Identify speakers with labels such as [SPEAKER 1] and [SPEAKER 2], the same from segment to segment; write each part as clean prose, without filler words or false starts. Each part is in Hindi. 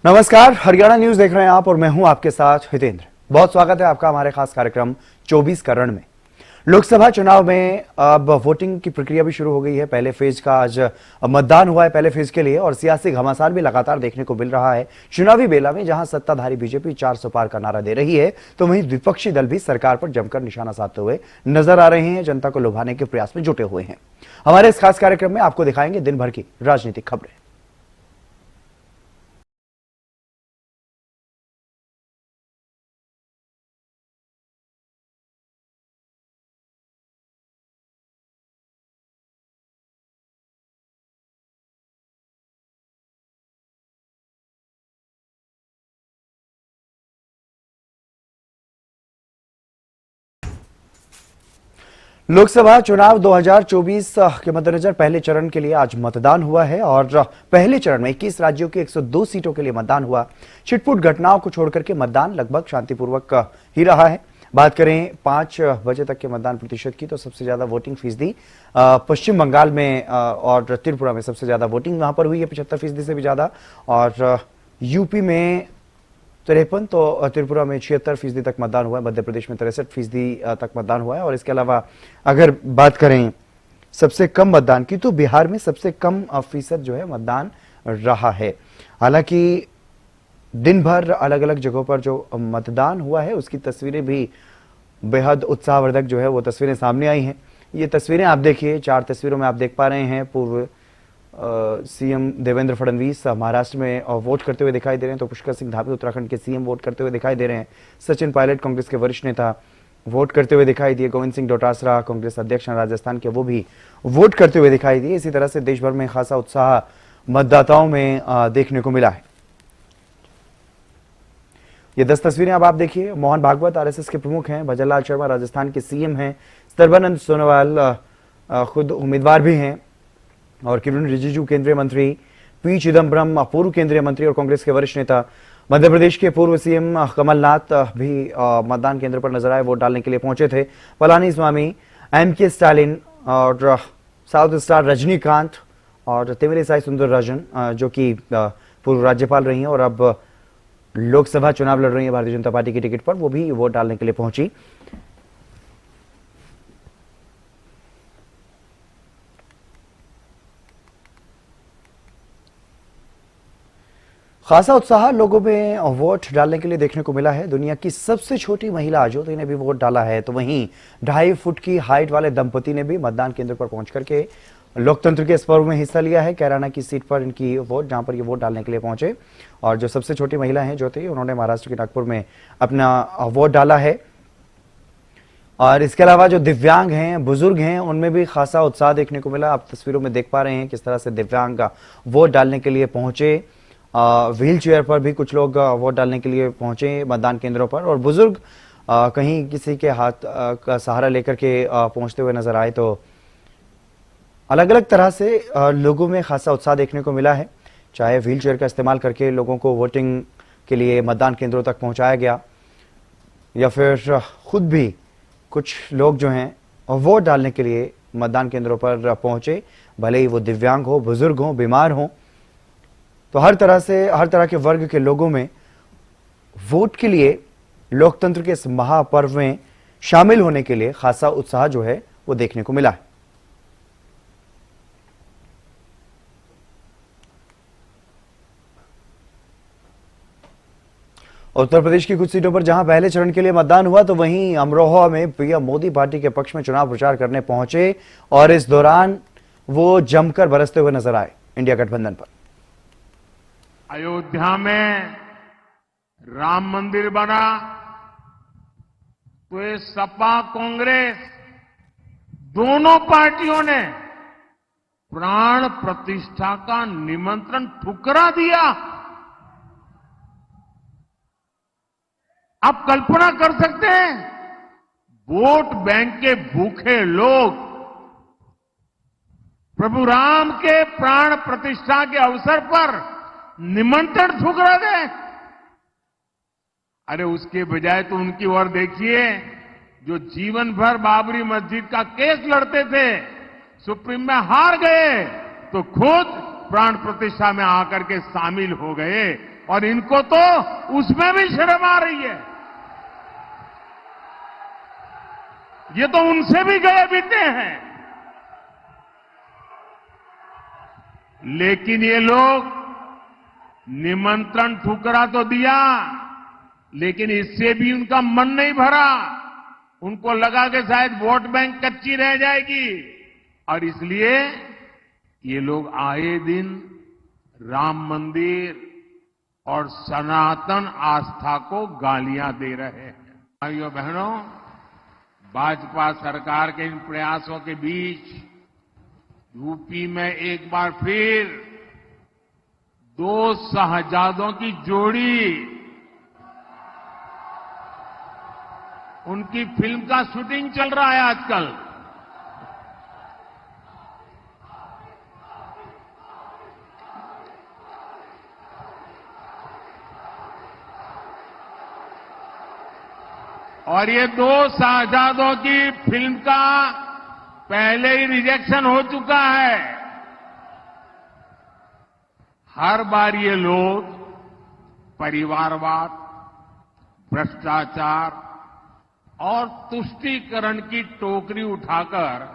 [SPEAKER 1] नमस्कार, हरियाणा न्यूज देख रहे हैं आप और मैं हूं आपके साथ हितेंद्र। बहुत स्वागत है आपका हमारे खास कार्यक्रम 24 करण में। लोकसभा चुनाव में अब वोटिंग की प्रक्रिया भी शुरू हो गई है। पहले फेज का आज मतदान हुआ है पहले फेज के लिए और सियासी घमासान भी लगातार देखने को मिल रहा है। चुनावी बेला में जहां सत्ताधारी बीजेपी 400 पार का नारा दे रही है, तो वहीं विपक्षी दल भी सरकार पर जमकर निशाना साधते हुए नजर आ रहे हैं, जनता को लुभाने के प्रयास में जुटे हुए हैं। हमारे इस खास कार्यक्रम में आपको दिखाएंगे दिन भर की राजनीतिक खबरें। लोकसभा चुनाव 2024 के मद्देनजर पहले चरण के लिए आज मतदान हुआ है और पहले चरण में 21 राज्यों की 102 सीटों के लिए मतदान हुआ। छिटपुट घटनाओं को छोड़कर के मतदान लगभग शांतिपूर्वक ही रहा है। बात करें 5 बजे तक के मतदान प्रतिशत की, तो सबसे ज्यादा वोटिंग फीसदी पश्चिम बंगाल में और त्रिपुरा में सबसे ज्यादा वोटिंग वहां पर हुई है, 75% से भी ज्यादा। और यूपी में 53, तो त्रिपुरा में 76% तक मतदान हुआ है। मध्य प्रदेश में 63% तक मतदान हुआ है। और इसके अलावा अगर बात करें सबसे कम मतदान की, तो बिहार में सबसे कम फीसद जो है मतदान रहा है। हालांकि दिन भर अलग अलग जगहों पर जो मतदान हुआ है उसकी तस्वीरें भी बेहद उत्साहवर्धक जो है वो तस्वीरें सामने आई हैं। ये तस्वीरें आप देखिए, 4 तस्वीरों में आप देख पा रहे हैं पूर्व सीएम देवेंद्र फडणवीस महाराष्ट्र में वोट करते हुए दिखाई दे रहे हैं, तो पुष्कर सिंह धामी उत्तराखंड के सीएम वोट करते हुए दिखाई दे रहे हैं। सचिन पायलट कांग्रेस के वरिष्ठ नेता वोट करते हुए दिखाई दिए। गोविंद सिंह डोटासरा कांग्रेस अध्यक्ष राजस्थान के, वो भी वोट करते हुए दिखाई दिए। इसी तरह से देश भर में खासा उत्साह मतदाताओं में देखने को मिला है। ये 10 तस्वीरें अब आप देखिए। मोहन भागवत आरएसएस के प्रमुख हैं, भजनलाल शर्मा राजस्थान के सीएम हैं, सर्बानंद सोनोवाल खुद उम्मीदवार भी हैं, और किरण रिजिजू केंद्रीय मंत्री, पी चिदम्बरम पूर्व केंद्रीय मंत्री और कांग्रेस के वरिष्ठ नेता, मध्य प्रदेश के पूर्व सीएम कमलनाथ भी मतदान केंद्र पर नजर आए, वोट डालने के लिए पहुंचे थे। पलानीस्वामी, एमके स्टालिन और साउथ स्टार रजनीकांत और तमिलिसाई सुंदरराजन जो कि पूर्व राज्यपाल रही हैं और अब लोकसभा चुनाव लड़ रही है भारतीय जनता पार्टी की टिकट पर, वो भी वोट डालने के लिए पहुंची। खासा उत्साह लोगों में वोट डालने के लिए देखने को मिला है। दुनिया की सबसे छोटी महिला ज्योति ने भी वोट डाला है, तो वहीं 2.5 फुट की हाइट वाले दंपति ने भी मतदान केंद्र पर पहुंच करके लोकतंत्र के इस पर्व में हिस्सा लिया है। कैराना की सीट पर इनकी वोट, जहां पर ये वोट डालने के लिए पहुंचे। और जो सबसे छोटी महिला है ज्योति, उन्होंने महाराष्ट्र के नागपुर में अपना वोट डाला है। और इसके अलावा जो दिव्यांग हैं, बुजुर्ग हैं, उनमें भी खासा उत्साह देखने को मिला। आप तस्वीरों में देख पा रहे हैं किस तरह से दिव्यांग वोट डालने के लिए पहुंचे। व्हील चेयर पर भी कुछ लोग वोट डालने के लिए पहुंचे मतदान केंद्रों पर, और बुजुर्ग कहीं किसी के हाथ का सहारा लेकर के पहुंचते हुए नजर आए। तो अलग अलग तरह से लोगों में खासा उत्साह देखने को मिला है। चाहे व्हील चेयर का इस्तेमाल करके लोगों को वोटिंग के लिए मतदान केंद्रों तक पहुंचाया गया, या फिर खुद भी कुछ लोग जो हैं वोट डालने के लिए मतदान केंद्रों पर पहुंचे, भले ही वो दिव्यांग हो, बुजुर्ग हो, बीमार हो। तो हर तरह से, हर तरह के वर्ग के लोगों में वोट के लिए लोकतंत्र के इस महापर्व में शामिल होने के लिए खासा उत्साह जो है वो देखने को मिला है। उत्तर प्रदेश की कुछ सीटों पर जहां पहले चरण के लिए मतदान हुआ, तो वहीं अमरोहा में पीएम मोदी पार्टी के पक्ष में चुनाव प्रचार करने पहुंचे और इस दौरान वो जमकर बरसते हुए नजर आए इंडिया गठबंधन पर।
[SPEAKER 2] अयोध्या में राम मंदिर बना तो ये सपा कांग्रेस दोनों पार्टियों ने प्राण प्रतिष्ठा का निमंत्रण ठुकरा दिया। आप कल्पना कर सकते हैं, वोट बैंक के भूखे लोग प्रभु राम के प्राण प्रतिष्ठा के अवसर पर निमंत्रण ठुकरा गए। अरे उसके बजाय तो उनकी ओर देखिए, जो जीवन भर बाबरी मस्जिद का केस लड़ते थे, सुप्रीम में हार गए, तो खुद प्राण प्रतिष्ठा में आकर के शामिल हो गए और इनको तो उसमें भी शर्म आ रही है। ये तो उनसे भी गए बीते हैं। लेकिन ये लोग निमंत्रण ठुकरा तो दिया, लेकिन इससे भी उनका मन नहीं भरा। उनको लगा कि शायद वोट बैंक कच्ची रह जाएगी, और इसलिए ये लोग आए दिन राम मंदिर और सनातन आस्था को गालियां दे रहे हैं। भाइयों बहनों, भाजपा सरकार के इन प्रयासों के बीच यूपी में एक बार फिर दो शहजादों की जोड़ी, उनकी फिल्म का शूटिंग चल रहा है आजकल। और ये दो शहजादों की फिल्म का पहले ही रिजेक्शन हो चुका है। हर बार ये लोग परिवारवाद, भ्रष्टाचार और तुष्टीकरण की टोकरी उठाकर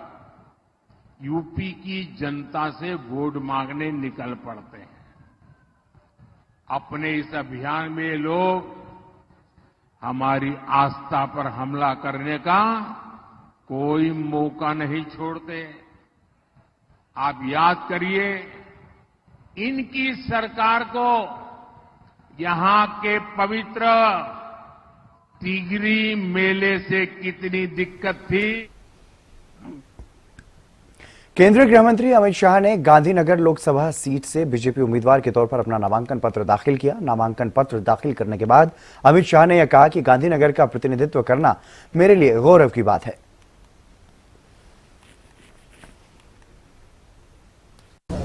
[SPEAKER 2] यूपी की जनता से वोट मांगने निकल पड़ते हैं। अपने इस अभियान में ये लोग हमारी आस्था पर हमला करने का कोई मौका नहीं छोड़ते। आप याद करिए, इनकी सरकार को यहां के पवित्र तिगरी मेले से कितनी दिक्कत थी।
[SPEAKER 1] केंद्रीय गृह मंत्री अमित शाह ने गांधीनगर लोकसभा सीट से बीजेपी उम्मीदवार के तौर पर अपना नामांकन पत्र दाखिल किया। नामांकन पत्र दाखिल करने के बाद अमित शाह ने यह कहा कि गांधीनगर का प्रतिनिधित्व करना मेरे लिए गौरव की बात है।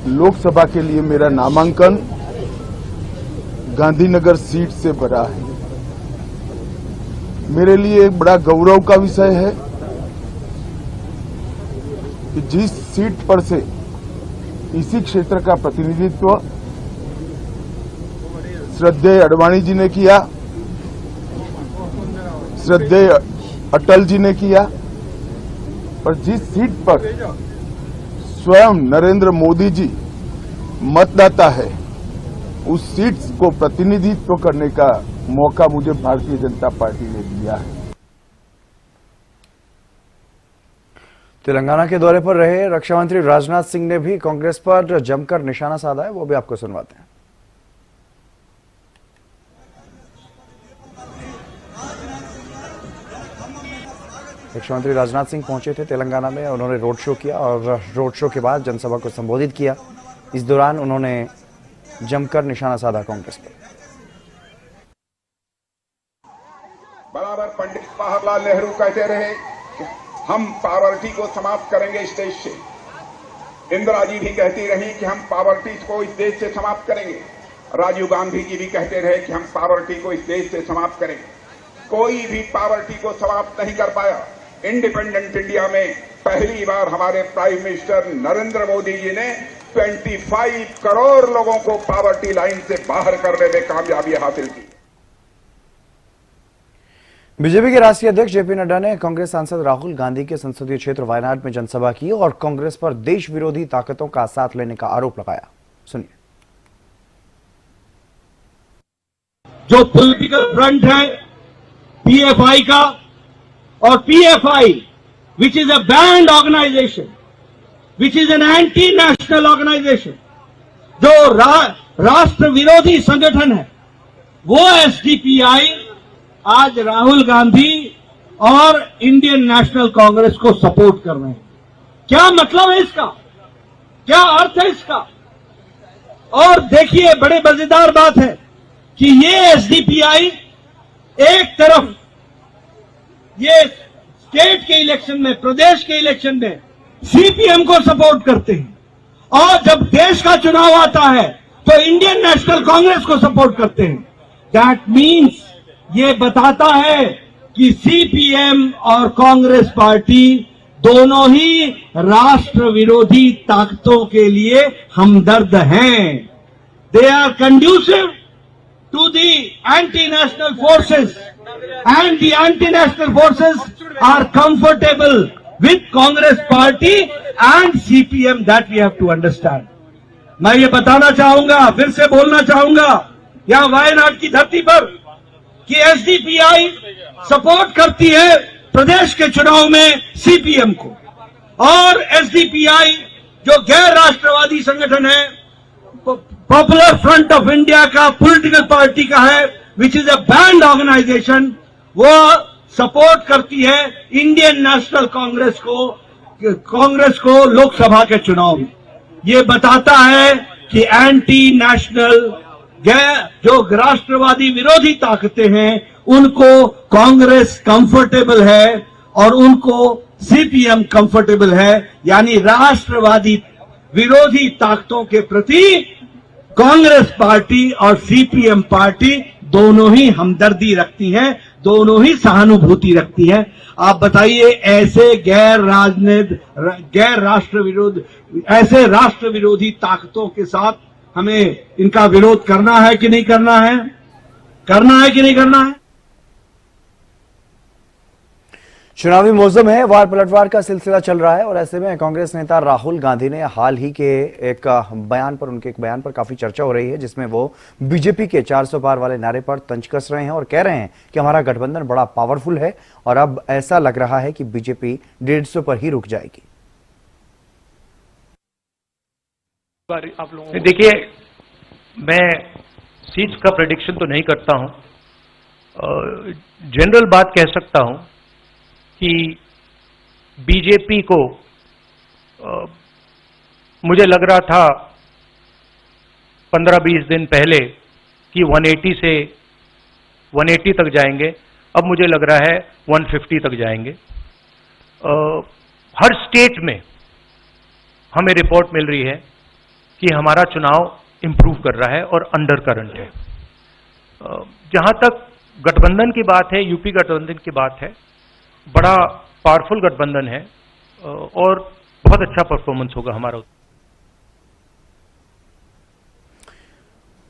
[SPEAKER 3] लोकसभा के लिए मेरा नामांकन गांधीनगर सीट से भरा है। मेरे लिए एक बड़ा गौरव का विषय है कि जिस सीट पर से इसी क्षेत्र का प्रतिनिधित्व श्रद्धेय अडवाणी जी ने किया, श्रद्धेय अटल जी ने किया, और जिस सीट पर स्वयं नरेंद्र मोदी जी मतदाता है, उस सीट को प्रतिनिधित्व करने का मौका मुझे भारतीय जनता पार्टी ने दिया है।
[SPEAKER 1] तेलंगाना के दौरे पर रहे रक्षा मंत्री राजनाथ सिंह ने भी कांग्रेस पर जमकर निशाना साधा है, वो भी आपको सुनवाते हैं। रक्षा मंत्री राजनाथ सिंह पहुंचे थे तेलंगाना में। उन्होंने रोड शो किया और रोड शो के बाद जनसभा को संबोधित किया। इस दौरान उन्होंने जमकर निशाना साधा कांग्रेस पर।
[SPEAKER 4] बराबर पंडित जवाहरलाल नेहरू कहते रहे कि हम पॉवर्टी को समाप्त करेंगे इस देश से। इंदिरा जी भी कहती रही कि हम पॉवर्टी को इस देश से समाप्त करेंगे। राजीव गांधी जी भी कहते रहे कि हम पॉवर्टी को इस देश से समाप्त करेंगे। कोई भी पॉवर्टी को समाप्त नहीं कर पाया। इंडिपेंडेंट इंडिया में पहली बार हमारे प्राइम मिनिस्टर नरेंद्र मोदी जी ने 25 करोड़ लोगों को पॉवर्टी लाइन से बाहर करने में कामयाबी हासिल की।
[SPEAKER 1] बीजेपी के राष्ट्रीय अध्यक्ष जेपी नड्डा ने कांग्रेस सांसद राहुल गांधी के संसदीय क्षेत्र वायनाड में जनसभा की और कांग्रेस पर देश विरोधी ताकतों का साथ लेने का आरोप लगाया। सुनिए।
[SPEAKER 5] जो पॉलिटिकल फ्रंट है पीएफआई का, और PFI which is a banned organisation, which is an anti national organisation, जो राष्ट्र विरोधी संगठन है, वो एसडीपीआई आज राहुल गांधी और इंडियन नेशनल कांग्रेस को सपोर्ट कर रहे हैं। क्या मतलब है इसका? क्या अर्थ है इसका? और देखिए, बड़े मजेदार बात है कि ये एसडीपीआई एक तरफ ये स्टेट के इलेक्शन में, प्रदेश के इलेक्शन में सीपीएम को सपोर्ट करते हैं, और जब देश का चुनाव आता है तो इंडियन नेशनल कांग्रेस को सपोर्ट करते हैं। दैट मीन्स ये बताता है कि सीपीएम और कांग्रेस पार्टी दोनों ही राष्ट्र विरोधी ताकतों के लिए हमदर्द हैं। They are conducive to the anti-national forces, and the anti-national forces are comfortable with Congress party and CPM. That we have to understand. मैं ये बताना चाहूंगा, फिर से बोलना चाहूंगा यहाँ वायनाड की धरती पर कि एसडीपीआई सपोर्ट करती है प्रदेश के चुनाव में सीपीएम को, और एसडीपीआई जो गैर राष्ट्रवादी संगठन है, पॉपुलर फ्रंट ऑफ इंडिया का पॉलिटिकल पार्टी का है, which is a banned organisation, वो सपोर्ट करती है इंडियन नेशनल कांग्रेस को लोकसभा के चुनाव में। ये बताता है कि एंटी नेशनल जो राष्ट्रवादी विरोधी ताकतें हैं उनको कांग्रेस कंफर्टेबल है और उनको सीपीएम कंफर्टेबल है, यानी राष्ट्रवादी विरोधी ताकतों के प्रति कांग्रेस पार्टी और सीपीएम पार्टी दोनों ही हमदर्दी रखती हैं, दोनों ही सहानुभूति रखती हैं। आप बताइए ऐसे गैर राष्ट्र विरोधी ताकतों के साथ हमें इनका विरोध करना है कि नहीं करना है? करना है कि नहीं करना है?
[SPEAKER 1] चुनावी मौसम है, वार पलटवार का सिलसिला चल रहा है और ऐसे में कांग्रेस नेता राहुल गांधी ने हाल ही के उनके एक बयान पर काफी चर्चा हो रही है, जिसमें वो बीजेपी के 400 पार वाले नारे पर तंज कस रहे हैं और कह रहे हैं कि हमारा गठबंधन बड़ा पावरफुल है और अब ऐसा लग रहा है कि बीजेपी 150 पर ही रुक जाएगी।
[SPEAKER 6] देखिए, मैं सीट्स का प्रेडिक्शन तो नहीं करता हूं, जनरल बात कह सकता हूं कि बीजेपी को मुझे लग रहा था 15-20 दिन पहले कि 180 से 180 तक जाएंगे, अब मुझे लग रहा है 150 तक जाएंगे। हर स्टेट में हमें रिपोर्ट मिल रही है कि हमारा चुनाव इंप्रूव कर रहा है और अंडर करंट है। जहां तक गठबंधन की बात है, यूपी गठबंधन की बात है, बड़ा पावरफुल गठबंधन है और बहुत अच्छा परफॉर्मेंस होगा हमारा।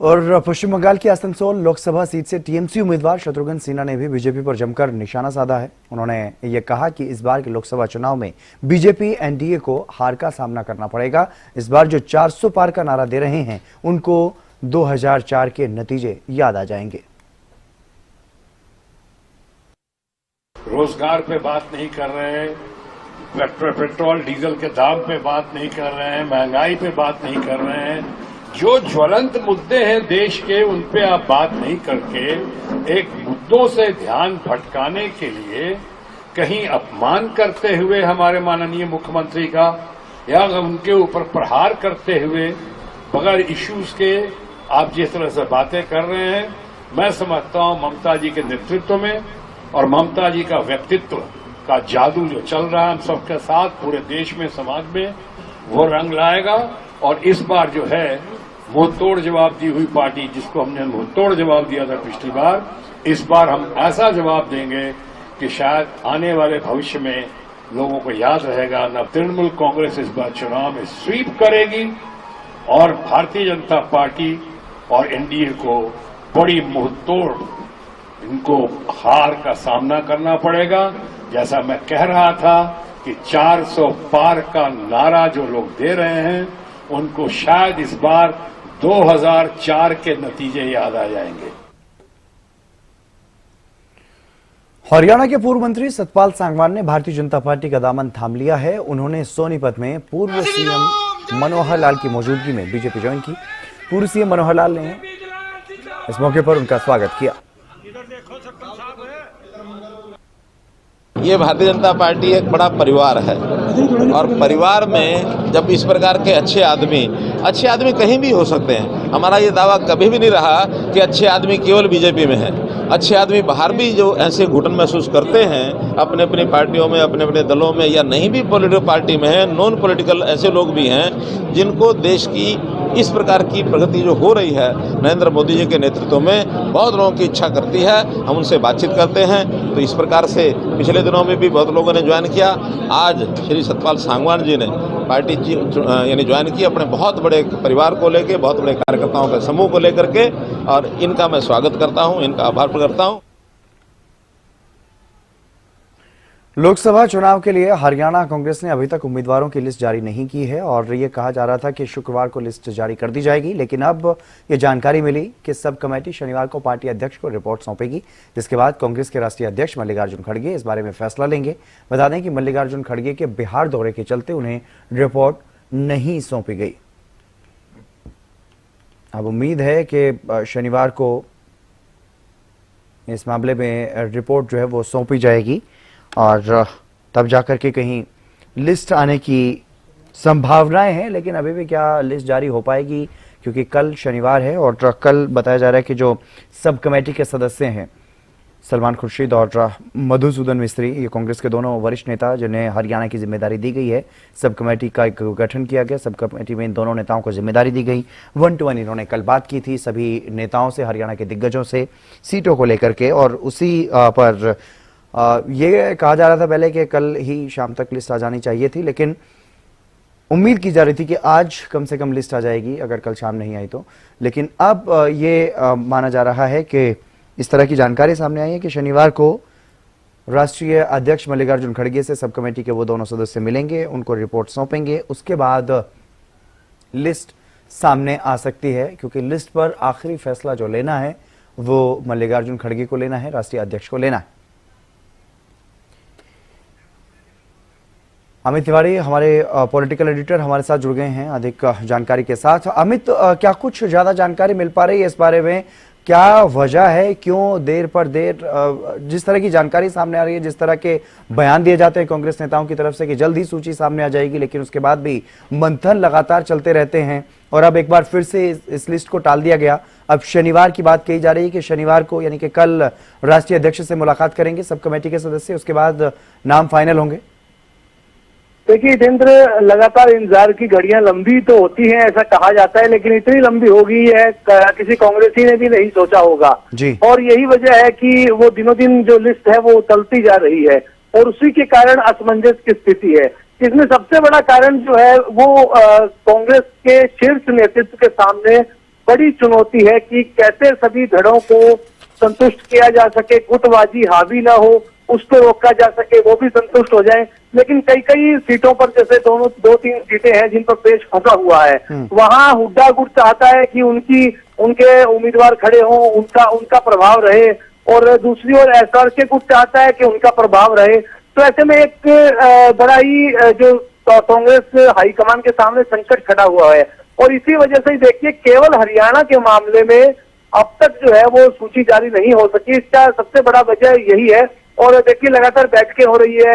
[SPEAKER 1] और पश्चिम बंगाल की आसनसोल लोकसभा सीट से टीएमसी उम्मीदवार शत्रुघ्न सिन्हा ने भी बीजेपी पर जमकर निशाना साधा है। उन्होंने ये कहा कि इस बार के लोकसभा चुनाव में बीजेपी एनडीए को हार का सामना करना पड़ेगा। इस बार जो 400 पार का नारा दे रहे हैं उनको 2004 के नतीजे याद आ जाएंगे।
[SPEAKER 7] रोजगार पे बात नहीं कर रहे हैं, पेट्रोल डीजल के दाम पे बात नहीं कर रहे हैं, महंगाई पे बात नहीं कर रहे हैं। जो ज्वलंत मुद्दे हैं देश के, उन पे आप बात नहीं करके एक मुद्दों से ध्यान भटकाने के लिए कहीं अपमान करते हुए हमारे माननीय मुख्यमंत्री का, या उनके ऊपर प्रहार करते हुए बगैर इश्यूज के आप जिस तरह से बातें कर रहे हैं, मैं समझता हूं ममता जी के नेतृत्व में और ममता जी का व्यक्तित्व का जादू जो चल रहा है हम सबके साथ पूरे देश में, समाज में, वो रंग लाएगा। और इस बार जो है मुंहतोड़ जवाब दी हुई पार्टी, जिसको हमने मुंहतोड़ जवाब दिया था पिछली बार, इस बार हम ऐसा जवाब देंगे कि शायद आने वाले भविष्य में लोगों को याद रहेगा। न तृणमूल कांग्रेस इस बार चुनाव में स्वीप करेगी और भारतीय जनता पार्टी और एनडीए को बड़ी मुंहतोड़ इनको हार का सामना करना पड़ेगा। जैसा मैं कह रहा था कि 400 पार का नारा जो लोग दे रहे हैं उनको शायद इस बार 2004 के नतीजे याद आ जाएंगे।
[SPEAKER 1] हरियाणा के पूर्व मंत्री सतपाल सांगवान ने भारतीय जनता पार्टी का दामन थाम लिया है। उन्होंने सोनीपत में पूर्व सीएम मनोहर लाल की मौजूदगी में बीजेपी ज्वाइन की। पूर्व सीएम मनोहर लाल ने इस मौके पर उनका स्वागत किया।
[SPEAKER 8] ये भारतीय जनता पार्टी एक बड़ा परिवार है और परिवार में जब इस प्रकार के अच्छे आदमी कहीं भी हो सकते हैं। हमारा ये दावा कभी भी नहीं रहा कि अच्छे आदमी केवल बीजेपी में है। अच्छे आदमी बाहर भी जो ऐसे घुटन महसूस करते हैं अपने अपनी पार्टियों में, अपने अपने दलों में, या नहीं भी पॉलिटिकल पार्टी में है, नॉन पॉलिटिकल ऐसे लोग भी हैं जिनको देश की इस प्रकार की प्रगति जो हो रही है नरेंद्र मोदी जी के नेतृत्व में बहुत लोगों की इच्छा करती है। हम उनसे बातचीत करते हैं तो इस प्रकार से पिछले दिनों में भी बहुत लोगों ने ज्वाइन किया। आज श्री सतपाल सांगवान जी ने पार्टी यानी ज्वाइन की अपने बहुत बड़े परिवार को लेकर, बहुत बड़े कार्यकर्ताओं के समूह को लेकर के। और इनका मैं स्वागत करता हूं, इनका आभार प्रकट करता हूं।
[SPEAKER 1] लोकसभा चुनाव के लिए हरियाणा कांग्रेस ने अभी तक उम्मीदवारों की लिस्ट जारी नहीं की है और ये कहा जा रहा था कि शुक्रवार को लिस्ट जारी कर दी जाएगी, लेकिन अब ये जानकारी मिली कि सब कमेटी शनिवार को पार्टी अध्यक्ष को रिपोर्ट सौंपेगी, जिसके बाद कांग्रेस के राष्ट्रीय अध्यक्ष मल्लिकार्जुन खड़गे इस बारे में फैसला लेंगे। बता दें कि मल्लिकार्जुन खड़गे के बिहार दौरे के चलते उन्हें रिपोर्ट नहीं सौंपी गई। अब उम्मीद है कि शनिवार को इस मामले में रिपोर्ट जो है वो सौंपी जाएगी और तब जाकर के कहीं लिस्ट आने की संभावनाएं हैं, लेकिन अभी भी क्या लिस्ट जारी हो पाएगी, क्योंकि कल शनिवार है और कल बताया जा रहा है कि जो सब कमेटी के सदस्य हैं सलमान खुर्शीद और मधुसूदन मिस्त्री, ये कांग्रेस के दोनों वरिष्ठ नेता जिन्हें हरियाणा की जिम्मेदारी दी गई है, सब कमेटी का एक गठन किया गया। सब कमेटी में इन दोनों नेताओं को जिम्मेदारी दी गई। 1-to-1 इन्होंने कल बात की थी सभी नेताओं से, हरियाणा के दिग्गजों से, सीटों को लेकर के, और उसी पर ये कहा जा रहा था पहले कि कल ही शाम तक लिस्ट आ जानी चाहिए थी, लेकिन उम्मीद की जा रही थी कि आज कम से कम लिस्ट आ जाएगी अगर कल शाम नहीं आई तो। लेकिन अब ये माना जा रहा है कि इस तरह की जानकारी सामने आई है कि शनिवार को राष्ट्रीय अध्यक्ष मल्लिकार्जुन खड़गे से सब कमेटी के वो दोनों सदस्य मिलेंगे, उनको रिपोर्ट सौंपेंगे, उसके बाद लिस्ट सामने आ सकती है, क्योंकि लिस्ट पर आखिरी फैसला जो लेना है वो मल्लिकार्जुन खड़गे को लेना है, राष्ट्रीय अध्यक्ष को लेना है। अमित तिवारी हमारे पॉलिटिकल एडिटर हमारे साथ जुड़ गए हैं अधिक जानकारी के साथ। अमित, क्या कुछ ज्यादा जानकारी मिल पा रही है इस बारे में? क्या वजह है, क्यों देर पर देर? जिस तरह की जानकारी सामने आ रही है, जिस तरह के बयान दिए जाते हैं कांग्रेस नेताओं की तरफ से कि जल्द ही सूची सामने आ जाएगी, लेकिन उसके बाद भी मंथन लगातार चलते रहते हैं और अब एक बार फिर से इस लिस्ट को टाल दिया गया। अब शनिवार की बात कही जा रही है कि शनिवार को यानी कि कल राष्ट्रीय अध्यक्ष से मुलाकात करेंगे सब कमेटी के सदस्य, उसके बाद नाम फाइनल होंगे।
[SPEAKER 9] देखिए जितेंद्र, लगातार इंतजार की घड़ियां लंबी तो होती हैं ऐसा कहा जाता है, लेकिन इतनी लंबी हो गई है किसी कांग्रेसी ने भी नहीं सोचा होगा
[SPEAKER 1] जी।
[SPEAKER 9] और यही वजह है कि वो दिनों दिन जो लिस्ट है वो तलती जा रही है और उसी के कारण असमंजस की स्थिति है। इसमें सबसे बड़ा कारण जो है वो कांग्रेस के शीर्ष नेतृत्व के सामने बड़ी चुनौती है कि कैसे सभी धड़ों को संतुष्ट किया जा सके, गुटबाजी हावी ना हो, उसको रोका जा सके, वो भी संतुष्ट हो जाए। लेकिन कई सीटों पर, जैसे 2-3 सीटें हैं जिन पर पेश फंसा हुआ है, वहां हुड्डा गुट चाहता है कि उनके उम्मीदवार खड़े हों, उनका प्रभाव रहे, और दूसरी ओर एसआर के गुट चाहता है कि उनका प्रभाव रहे। तो ऐसे में एक बड़ा ही जो कांग्रेस हाईकमान के सामने संकट खड़ा हुआ है और इसी वजह से देखिए केवल हरियाणा के मामले में अब तक जो है वो सूची जारी नहीं हो सकी। इसका सबसे बड़ा वजह यही है। और देखिए लगातार बैठकें हो रही है,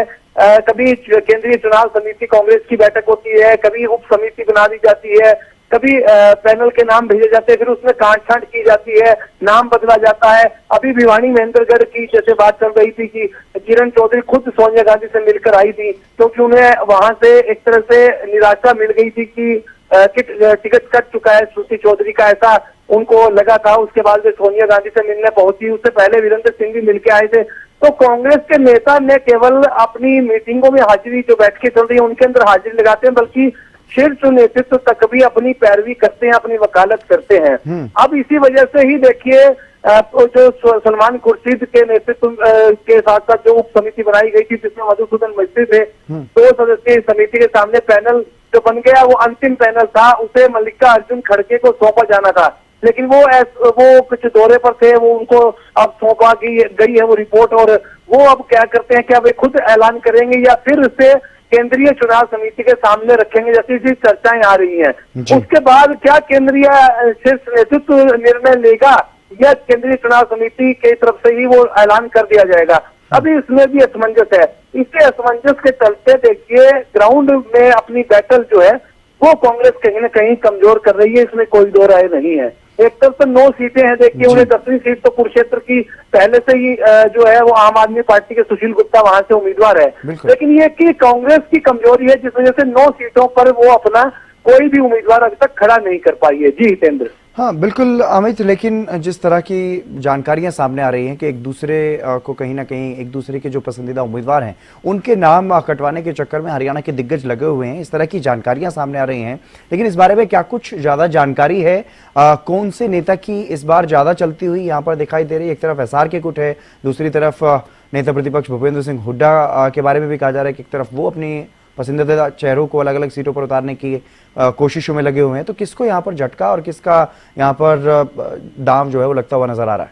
[SPEAKER 9] कभी केंद्रीय चुनाव समिति कांग्रेस की बैठक होती है, कभी उप समिति बना दी जाती है, कभी पैनल के नाम भेजे जाते हैं, फिर उसमें काट छांट की जाती है, नाम बदला जाता है। अभी भिवानी महेंद्रगढ़ की जैसे बात चल रही थी कि किरण चौधरी खुद सोनिया गांधी से मिलकर आई थी, क्योंकि उन्हें वहां से एक तरह से निराशा मिल गई थी कि टिकट कट चुका है श्रुति चौधरी का, ऐसा उनको लगा था। उसके बाद वे सोनिया गांधी से मिलने पहुंची, उससे पहले वीरेंद्र सिंह भी मिलकर आए थे। तो कांग्रेस के नेता ने केवल अपनी मीटिंगों में हाजिरी, जो बैठकें चल रही है उनके अंदर हाजिरी लगाते हैं, बल्कि शीर्ष नेतृत्व तक भी अपनी पैरवी करते हैं, अपनी वकालत करते हैं। अब इसी वजह से ही देखिए जो सलमान खुर्शीद के नेतृत्व के साथ साथ जो उप समिति बनाई गई थी जिसमें मधुसूदन मिस्त्री थे, 2 सदस्यीय समिति के सामने पैनल जो बन गया वो अंतिम पैनल था, उसे मल्लिकार्जुन खड़गे को सौंपा जाना था। लेकिन वो कुछ दौरे पर थे, वो उनको अब सौंपा गई है वो रिपोर्ट, और वो अब क्या करते हैं, क्या वे खुद ऐलान करेंगे या फिर उसे केंद्रीय चुनाव समिति के सामने रखेंगे, जैसी चर्चाएं आ रही हैं। उसके बाद क्या केंद्रीय शीर्ष नेतृत्व निर्णय लेगा या केंद्रीय चुनाव समिति की तरफ से ही वो ऐलान कर दिया जाएगा, अभी इसमें भी असमंजस है। इसके असमंजस के चलते देखिए ग्राउंड में अपनी बैटल जो है वो कांग्रेस कहीं न कहीं कमजोर कर रही है, इसमें कोई दो राय नहीं है। एक तरफ तो 9 सीटें हैं, देखिए उन्हें 10वीं सीट तो कुरुक्षेत्र की पहले से ही जो है वो आम आदमी पार्टी के सुशील गुप्ता वहां से उम्मीदवार है। लेकिन ये कि कांग्रेस की कमजोरी है जिस वजह से 9 सीटों पर वो अपना कोई भी उम्मीदवार अभी तक खड़ा नहीं कर पाई है। जी हितेंद्र।
[SPEAKER 1] हाँ बिल्कुल अमित, लेकिन जिस तरह की जानकारियां सामने आ रही हैं कि एक दूसरे को कहीं ना कहीं एक दूसरे के जो पसंदीदा उम्मीदवार हैं उनके नाम कटवाने के चक्कर में हरियाणा के दिग्गज लगे हुए हैं, इस तरह की जानकारियां सामने आ रही हैं। लेकिन इस बारे में क्या कुछ ज्यादा जानकारी है? कौन से नेता की इस बार ज्यादा चलती हुई यहाँ पर दिखाई दे रही है? एक तरफ एसआर के गुट है, दूसरी तरफ नेता प्रतिपक्ष भूपेंद्र सिंह हुड्डा के बारे में भी कहा जा रहा है कि एक तरफ वो अपनी पसंदीदा चेहरों को अलग अलग सीटों पर उतारने की कोशिशों में लगे हुए हैं। तो किसको यहाँ पर झटका और किसका यहाँ पर दाम जो है वो लगता हुआ नजर आ रहा है?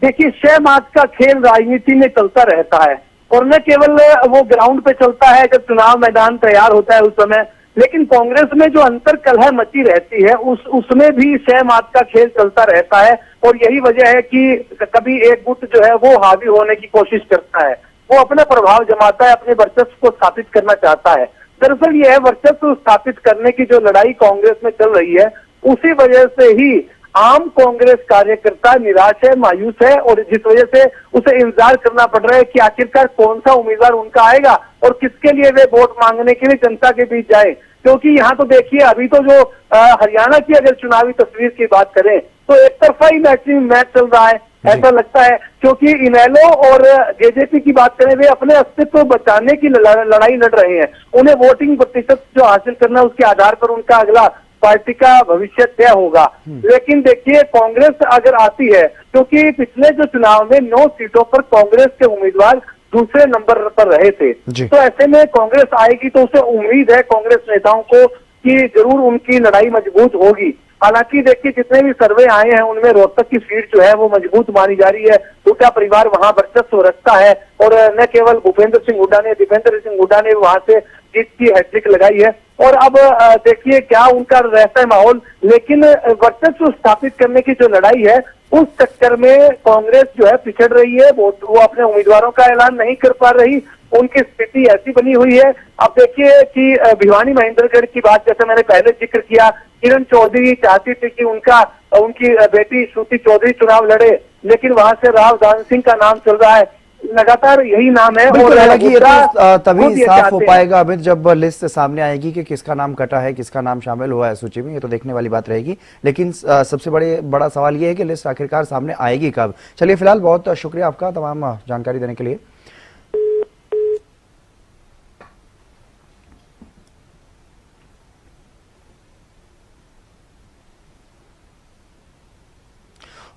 [SPEAKER 9] देखिए, 6 मार्च का खेल राजनीति में चलता रहता है और न केवल वो ग्राउंड पे चलता है जब चुनाव मैदान तैयार होता है उस समय, लेकिन कांग्रेस में जो अंतर कलह मची रहती है उसमें भी 6 मार्च का खेल चलता रहता है। और यही वजह है कि कभी एक गुट जो है वो हावी होने की कोशिश करता है, वो अपना प्रभाव जमाता है, अपने वर्चस्व को स्थापित करना चाहता है। दरअसल यह वर्चस्व स्थापित करने की जो लड़ाई कांग्रेस में चल रही है, उसी वजह से ही आम कांग्रेस कार्यकर्ता निराश है, मायूस है और जिस वजह से उसे इंतजार करना पड़ रहा है कि आखिरकार कौन सा उम्मीदवार उनका आएगा और किसके लिए वे वोट मांगने के लिए जनता के बीच जाए। क्योंकि यहाँ तो देखिए, अभी तो जो हरियाणा की अगर चुनावी तस्वीर की बात करें तो एक तरफा ही मैच चल रहा है, ऐसा लगता है। क्योंकि इनेलो और जेजेपी की बात करें, वे अपने अस्तित्व बचाने की लड़ाई लड़ रहे हैं। उन्हें वोटिंग प्रतिशत जो हासिल करना है उसके आधार पर उनका अगला पार्टी का भविष्य तय होगा। लेकिन देखिए, कांग्रेस अगर आती है, क्योंकि पिछले जो चुनाव में 9 सीटों पर कांग्रेस के उम्मीदवार दूसरे नंबर पर रहे थे, तो ऐसे में कांग्रेस आएगी तो उसे उम्मीद है कांग्रेस नेताओं को कि जरूर उनकी लड़ाई मजबूत होगी। हालांकि देखिए, जितने भी सर्वे आए हैं उनमें रोहतक की सीट जो है वो मजबूत मानी जा रही है। हुड्डा परिवार वहां वर्चस्व रखता है और न केवल भूपेंद्र सिंह हुड्डा ने, दीपेंद्र सिंह हुड्डा ने वहां से जीत की हैट्रिक लगाई है। और अब देखिए क्या उनका रहता है माहौल, लेकिन वर्चस्व स्थापित करने की जो लड़ाई है उस चक्कर में कांग्रेस जो है पिछड़ रही है, वो अपने उम्मीदवारों का ऐलान नहीं कर पा रही। उनकी स्थिति ऐसी बनी हुई है। अब देखिए कि भिवानी महेंद्रगढ़ की बात जैसे मैंने पहले जिक्र किया, किरण चौधरी चाहती थी कि उनकी बेटी श्रुति चौधरी चुनाव लड़े, लेकिन वहां से राव दान सिंह का नाम चल रहा है, लगातार यही नाम है। और
[SPEAKER 1] हालांकि ये तो तभी साफ हो पाएगा अमित जब लिस्ट सामने आएगी कि किसका नाम कटा है, किसका नाम शामिल हुआ है सूची में, ये तो देखने वाली बात रहेगी। लेकिन सबसे बड़ा सवाल ये है कि लिस्ट आखिरकार सामने आएगी कब। चलिए फिलहाल बहुत शुक्रिया आपका तमाम जानकारी देने के लिए।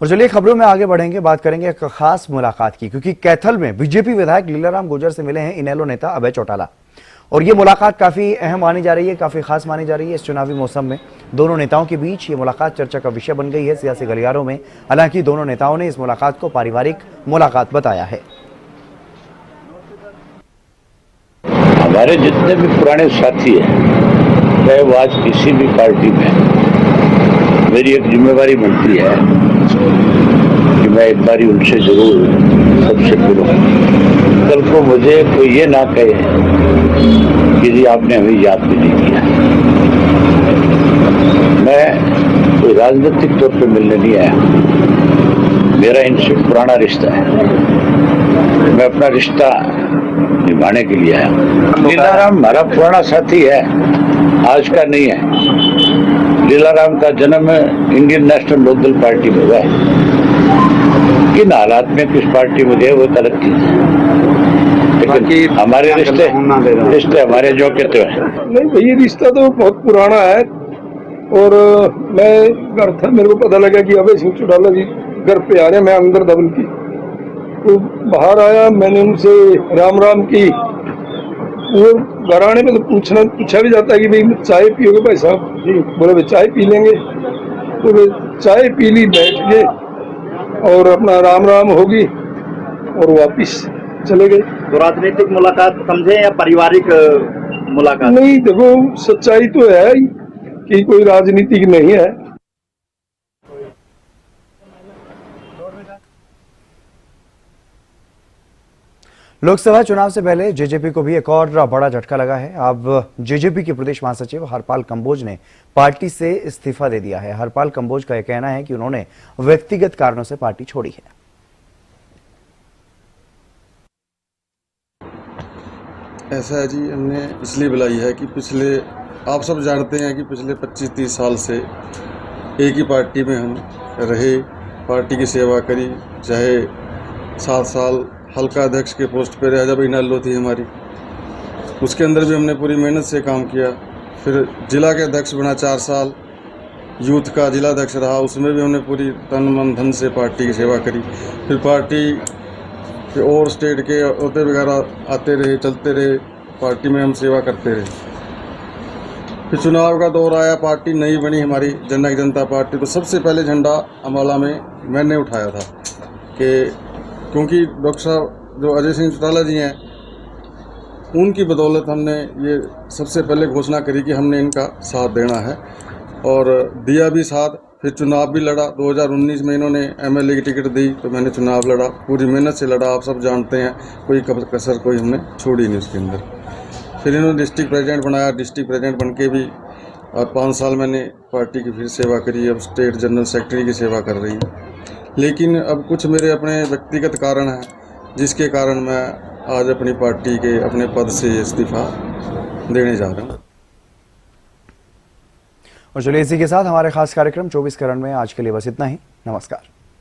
[SPEAKER 1] और चलिए खबरों में आगे बढ़ेंगे, बात करेंगे एक खास मुलाकात की, क्योंकि कैथल में बीजेपी विधायक लीलाराम गुर्जर से मिले हैं इनेलो नेता अभय चौटाला। और ये मुलाकात काफी अहम मानी जा रही है, काफी खास मानी जा रही है। इस चुनावी मौसम में दोनों नेताओं के बीच ये मुलाकात चर्चा का विषय बन गई है सियासी गलियारों में। हालांकि दोनों नेताओं ने इस मुलाकात को पारिवारिक मुलाकात बताया है।
[SPEAKER 10] हमारे जितने भी पुराने साथी हैं, चाहे वो आज किसी भी पार्टी में, मेरी एक जिम्मेवारी बनती है कि मैं एक बारी उनसे जरूर सबसे मिलूं। कल को मुझे कोई ये ना कहे कि जी आपने हमें याद भी नहीं किया। मैं कोई राजनीतिक तौर पे मिलने नहीं आया, मेरा इनसे पुराना रिश्ता है, मैं अपना रिश्ता निभाने के लिए आया। लीलाराम हमारा पुराना साथी है, आज का नहीं है। लीलाराम का जन्म इंडियन नेशनल लोकदल पार्टी में हुआ है। किन हालात में किस पार्टी में गए वो एक अलग चीज है, लेकिन हमारे रिश्ते हमारे जो कहते हैं।
[SPEAKER 11] नहीं भैया, रिश्ता तो बहुत पुराना है। और मैं घर था, मेरे को पता लगा कि अभय सिंह चौटाला जी घर पे आ रहे हैं, मैं अंदर दबल की तो बाहर आया, मैंने उनसे राम राम की। वो घर आने में तो पूछा भी जाता है कि भाई चाय पियोगे भाई साहब? जी। बोले भाई चाय पी लेंगे। तो वे चाय पी ली, बैठ गए और अपना राम राम होगी और वापिस चले गए।
[SPEAKER 12] तो राजनीतिक मुलाकात समझे या पारिवारिक मुलाकात?
[SPEAKER 11] नहीं, देखो सच्चाई तो है कि कोई राजनीतिक नहीं है।
[SPEAKER 1] लोकसभा चुनाव से पहले जेजेपी को भी एक और बड़ा झटका लगा है। अब जेजेपी के प्रदेश महासचिव हरपाल कंबोज ने पार्टी से इस्तीफा दे दिया है। हरपाल कंबोज का यह कहना है कि उन्होंने व्यक्तिगत कारणों से पार्टी छोड़ी है।
[SPEAKER 13] ऐसा है जी, हमने इसलिए बुलाई है कि आप सब जानते हैं कि पिछले 25-30 साल से एक ही पार्टी में हम रहे, पार्टी की सेवा करी, चाहे 7 साल हल्का अध्यक्ष के पोस्ट पे रहा जब इनालो थी हमारी, उसके अंदर भी हमने पूरी मेहनत से काम किया। फिर जिला के अध्यक्ष बना 4 साल, यूथ का जिला अध्यक्ष रहा, उसमें भी हमने पूरी तन मन धन से पार्टी की सेवा करी। फिर पार्टी के और स्टेट के अहदे वगैरह आते रहे, चलते रहे, पार्टी में हम सेवा करते रहे। फिर चुनाव का दौर आया, पार्टी नई बनी हमारी जननायक जनता पार्टी, तो सबसे पहले झंडा अम्बाला में मैंने उठाया था कि क्योंकि डॉक्टर साहब जो अजय सिंह चौटाला जी हैं, उनकी बदौलत हमने ये सबसे पहले घोषणा करी कि हमने इनका साथ देना है और दिया भी साथ। फिर चुनाव भी लड़ा, 2019 में इन्होंने एमएलए की टिकट दी तो मैंने चुनाव लड़ा, पूरी मेहनत से लड़ा, आप सब जानते हैं, कोई कसर कोई हमने छोड़ी नहीं उसके अंदर। फिर इन्होंने डिस्ट्रिक्ट प्रेसिडेंट बनाया, डिस्ट्रिक्ट प्रेसिडेंट बन के भी 5 साल मैंने पार्टी की फिर सेवा करी, अब स्टेट जनरल सेक्रेटरी की सेवा कर रही हूँ। लेकिन अब कुछ मेरे अपने व्यक्तिगत कारण हैं जिसके कारण मैं आज अपनी पार्टी के अपने पद से इस्तीफा देने जा रहा हूँ।
[SPEAKER 1] और चलिए इसी के साथ हमारे खास कार्यक्रम 24 करण में आज के लिए बस इतना ही। नमस्कार।